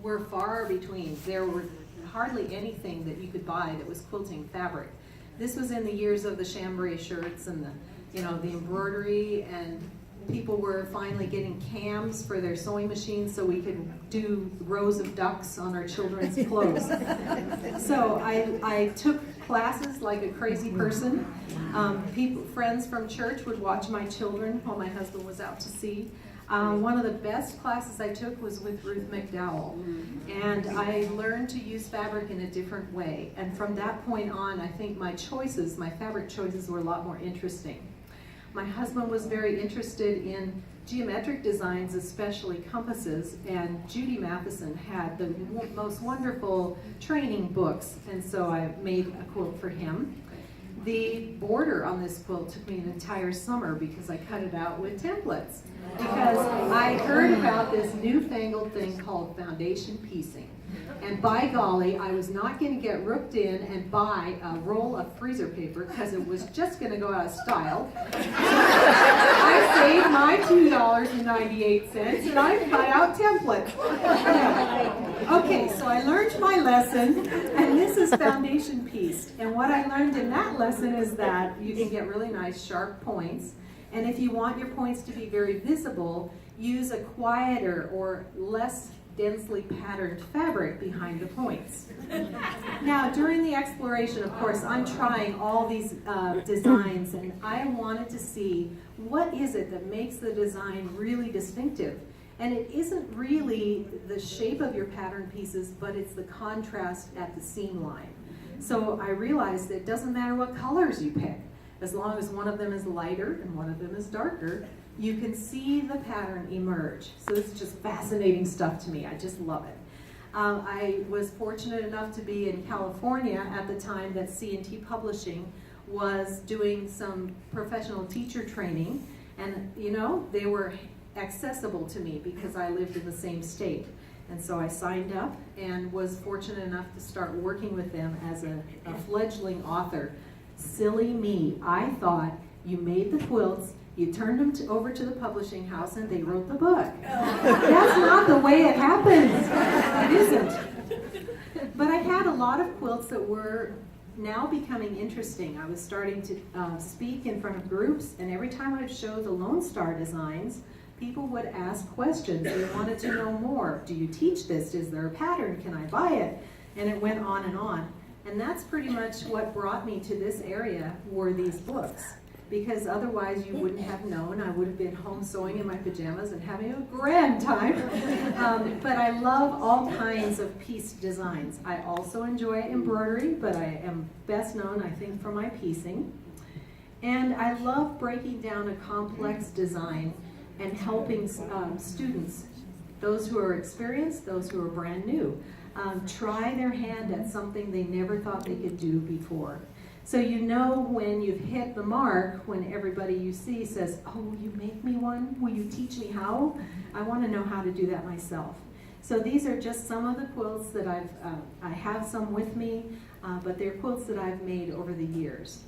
were far between. There were hardly anything that you could buy that was quilting fabric. This was in the years of the chambray shirts and the embroidery, and people were finally getting cams for their sewing machines so we could do rows of ducks on our children's clothes. So I took classes like a crazy person. Friends from church would watch my children while my husband was out to sea. One of the best classes I took was with Ruth McDowell, and I learned to use fabric in a different way. And from that point on, I think my fabric choices were a lot more interesting. My husband was very interested in geometric designs, especially compasses, and Judy Matheson had the most wonderful training books, and so I made a quilt for him. The border on this quilt took me an entire summer because I cut it out with templates. Because I heard about this newfangled thing called foundation piecing. And by golly, I was not going to get rooked in and buy a roll of freezer paper because it was just going to go out of style. I saved my $2.98 and I cut out templates. Okay, so I learned my lesson, and this is foundation pieced. And what I learned in that lesson is that you can get really nice sharp points. And if you want your points to be very visible, use a quieter or less densely patterned fabric behind the points. Now, during the exploration, of course, I'm trying all these designs, and I wanted to see what is it that makes the design really distinctive. And it isn't really the shape of your pattern pieces, but it's the contrast at the seam line. So I realized that it doesn't matter what colors you pick. As long as one of them is lighter and one of them is darker, you can see the pattern emerge. So this is just fascinating stuff to me. I just love it. I was fortunate enough to be in California at the time that CNT Publishing was doing some professional teacher training, and they were accessible to me because I lived in the same state. And so I signed up and was fortunate enough to start working with them as a fledgling author. Silly me, I thought you made the quilts, you turned them over to the publishing house, and they wrote the book. That's not the way it happens. It isn't. But I had a lot of quilts that were now becoming interesting. I was starting to speak in front of groups, and every time I would show the Lonestar Designs, people would ask questions. They wanted to know more. Do you teach this? Is there a pattern? Can I buy it? And it went on and on. And that's pretty much what brought me to this area, were these books. Because otherwise you wouldn't have known. I would have been home sewing in my pajamas and having a grand time. But I love all kinds of piece designs. I also enjoy embroidery, but I am best known, I think, for my piecing. And I love breaking down a complex design and helping students, those who are experienced, those who are brand new, try their hand at something they never thought they could do before. So you know when you've hit the mark, when everybody you see says, oh, will you make me one? Will you teach me how? I want to know how to do that myself. So these are just some of the quilts that I have some with me, but they're quilts that I've made over the years.